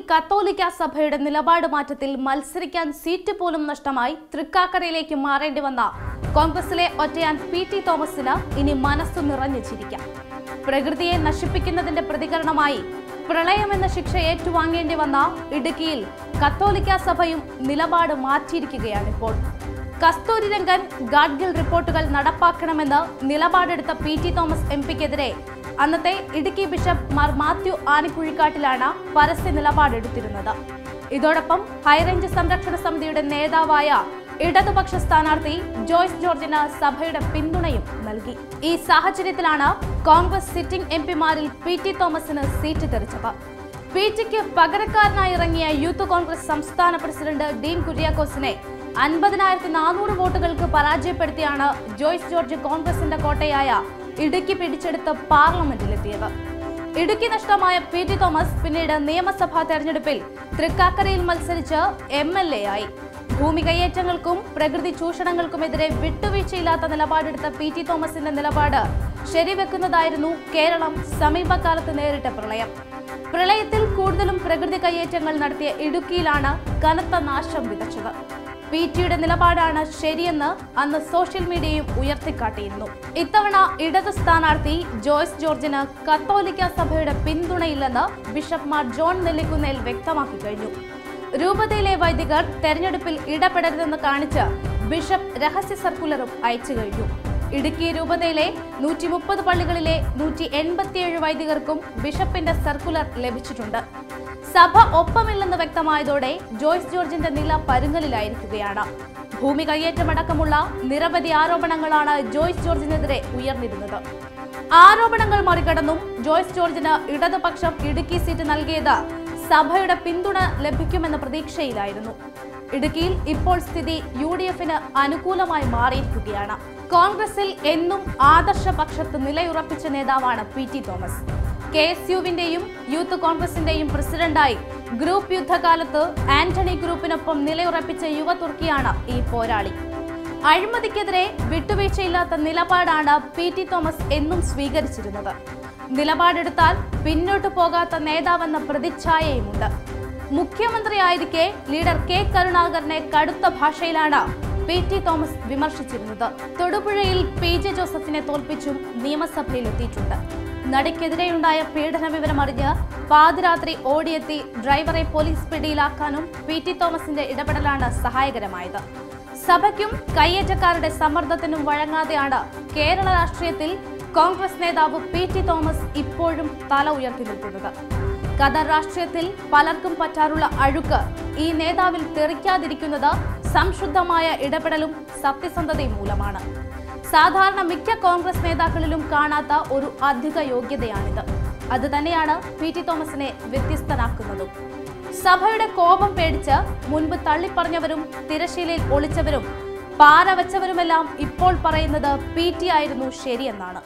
കത്തോലിക്ക സഭയുടെ നിലപാട് മാറ്റത്തിൽ മത്സരിക്കാൻ സീറ്റ് പോലും നഷ്ടമായി തൃക്കാക്കരയിലേക്ക് മാറേണ്ടി വന്ന കോൺഗ്രസിലെ ഒറ്റയാൻ പി.ടി. തോമസിന് ഇനി മനസ്സു നിറഞ്ഞു ചിരിക്കാം. പ്രകൃതിയെ നശിപ്പിക്കുന്നതിന്റെ പ്രതികരണമായി പ്രളയമെന്ന ശിക്ഷ ഏറ്റുവാങ്ങേണ്ടി വന്ന ഇടുക്കിയിൽ കത്തോലിക്ക സഭയും നിലപാട് മാറ്റിയിരിക്കുകയാണിപ്പോൾ. കസ്തൂരിരംഗൻ ഗാഡ്ഗിൽ റിപ്പോർട്ടുകൾ നടപ്പാക്കണമെന്ന് നിലപാടെടുത്ത പി.ടി. തോമസ് എം.പിക്കെതിരെ അന്നത്തെ ഇടുക്കി ബിഷപ്പ് മാർ മാത്യു ആനിക്കുഴിക്കാട്ടിലാണ് പരസ്യ നിലപാടെടുത്തിരുന്നത്. ഇതോടൊപ്പം ഹൈറേഞ്ച് സംരക്ഷണ സമിതിയുടെ നേതാവായ ഇടതുപക്ഷ സ്ഥാനാർത്ഥി ജോയ്സ് ജോർജിന് സഭയുടെ പിന്തുണയും നൽകി. ഈ സാഹചര്യത്തിലാണ് കോൺഗ്രസ് സിറ്റിംഗ് എംപിമാരിൽ പി.ടി. തോമസിന് സീറ്റ് തെറിച്ചത്. പി.ടിക്ക് പകരക്കാരനായി ഇറങ്ങിയ യൂത്ത് കോൺഗ്രസ് സംസ്ഥാന പ്രസിഡന്റ് ഡീൻ കുര്യാക്കോസിനെ 50,400 വോട്ടുകൾക്ക് പരാജയപ്പെടുത്തിയാണ് ജോയ്സ് ജോർജ് കോൺഗ്രസിന്റെ കോട്ടയായ ഇടുക്കി പിടിച്ചെടുത്ത് പാർലമെന്റിലെത്തിയത്. ഇടുക്കി നഷ്ടമായ പി.ടി. തോമസ് പിന്നീട് നിയമസഭാ തെരഞ്ഞെടുപ്പിൽ തൃക്കാക്കരയിൽ മത്സരിച്ച് MLA ആയി. ഭൂമി കയ്യേറ്റങ്ങൾക്കും പ്രകൃതി ചൂഷണങ്ങൾക്കുമെതിരെ വിട്ടുവീഴ്ചയില്ലാത്ത നിലപാടെടുത്ത പി.ടി. തോമസിന്റെ നിലപാട് ശരിവെക്കുന്നതായിരുന്നു കേരളം സമീപകാലത്ത് നേരിട്ട പ്രളയം. പ്രളയത്തിൽ കൂടുതലും പ്രകൃതി കയ്യേറ്റങ്ങൾ നടത്തിയ ഇടുക്കിയിലാണ് കനത്ത നാശം വിതച്ചത്. പി.ടിയുടെ നിലപാടാണ് ശരിയെന്ന് അന്ന് സോഷ്യൽ മീഡിയയും ഉയർത്തിക്കാട്ടിയിരുന്നു. ഇത്തവണ ഇടതു സ്ഥാനാർത്ഥി ജോയ്സ് ജോർജിന് കത്തോലിക്ക സഭയുടെ പിന്തുണയില്ലെന്ന് ബിഷപ്പ് മാർ ജോൺ നെല്ലിക്കുന്നേൽ വ്യക്തമാക്കി കഴിഞ്ഞു. രൂപതയിലെ വൈദികർ തെരഞ്ഞെടുപ്പിൽ ഇടപെടരുതെന്ന് കാണിച്ച് ബിഷപ്പ് രഹസ്യ സർക്കുലറും അയച്ചു കഴിഞ്ഞു. ഇടുക്കി രൂപതയിലെ 130 പള്ളികളിലെ 187 വൈദികർക്കും ബിഷപ്പിന്റെ സർക്കുലർ ലഭിച്ചിട്ടുണ്ട്. സഭ ഒപ്പമില്ലെന്ന് വ്യക്തമായതോടെ ജോയ്സ് ജോർജിന്റെ നില പരുങ്ങലിലായിരിക്കുകയാണ്. ഭൂമി കയ്യേറ്റമടക്കമുള്ള നിരവധി ആരോപണങ്ങളാണ് ജോയ്സ് ജോർജിനെതിരെ ഉയർന്നിരുന്നത്. ആരോപണങ്ങൾ മറികടന്നും ജോയ്സ് ജോർജിന് ഇടതുപക്ഷം ഇടുക്കി സീറ്റ് നൽകിയത് സഭയുടെ പിന്തുണ ലഭിക്കുമെന്ന പ്രതീക്ഷയിലായിരുന്നു. ഇടുക്കിയിൽ ഇപ്പോൾ സ്ഥിതി UDFന് അനുകൂലമായി മാറിയിരിക്കുകയാണ്. കോൺഗ്രസിൽ എന്നും ആദർശപക്ഷത്ത് നിലയുറപ്പിച്ച നേതാവാണ് പി.ടി. തോമസ്. KSUവിന്റെയും യൂത്ത് കോൺഗ്രസിന്റെയും പ്രസിഡന്റായി ഗ്രൂപ്പ് യുദ്ധകാലത്ത് ആന്റണി ഗ്രൂപ്പിനൊപ്പം നിലയുറപ്പിച്ച യുവ തുർക്കിയാണ് ഈ പോരാളി. അഴിമതിക്കെതിരെ വിട്ടുവീഴ്ചയില്ലാത്ത നിലപാടാണ് പി.ടി. തോമസ് എന്നും സ്വീകരിച്ചിരുന്നത്. നിലപാടെടുത്താൽ പിന്നോട്ടു പോകാത്ത നേതാവെന്ന പ്രതിച്ഛായയുമുണ്ട്. മുഖ്യമന്ത്രിയായിരിക്കെ ലീഡർ K. കരുണാകരനെ കടുത്ത ഭാഷയിലാണ് പി.ടി. തോമസ് വിമർശിച്ചിരുന്നത്. തൊടുപുഴയിൽ P.J. ജോസഫിനെ തോൽപ്പിച്ചും നിയമസഭയിലെത്തിയിട്ടുണ്ട്. നടിക്കെതിരെയുണ്ടായ പീഡന വിവരമറിഞ്ഞ് പാതിരാത്രി ഓടിയെത്തി ഡ്രൈവറെ പോലീസ് പിടിയിലാക്കാനും പി.ടി. തോമസിന്റെ ഇടപെടലാണ് സഹായകരമായത്. സഭയ്ക്കും കയ്യേറ്റക്കാരുടെ സമ്മർദ്ദത്തിനും വഴങ്ങാതെയാണ് കേരള രാഷ്ട്രീയത്തിൽ കോൺഗ്രസ് നേതാവ് പി.ടി. തോമസ് ഇപ്പോഴും തല ഉയർത്തി നിൽക്കുന്നത്. ഖദർ രാഷ്ട്രീയത്തിൽ പലർക്കും പറ്റാറുള്ള അഴുക്ക് ഈ നേതാവിൽ തെറിക്കാതിരിക്കുന്നത് സംശുദ്ധമായ ഇടപെടലും സത്യസന്ധതയും മൂലമാണ്. സാധാരണ മിക്ക കോൺഗ്രസ് നേതാക്കളിലും കാണാത്ത ഒരു അധിക യോഗ്യതയാണിത്. അത് തന്നെയാണ് പി.ടി. തോമസിനെ വ്യത്യസ്തനാക്കുന്നതും. സഭയുടെ കോപം പേടിച്ച് മുൻപ് തള്ളിപ്പറഞ്ഞവരും തിരശ്ശീലയിൽ ഒളിച്ചവരും പാര വച്ചവരുമെല്ലാം ഇപ്പോൾ പറയുന്നത് പി.ടി. ആയിരുന്നു ശരിയെന്നാണ്.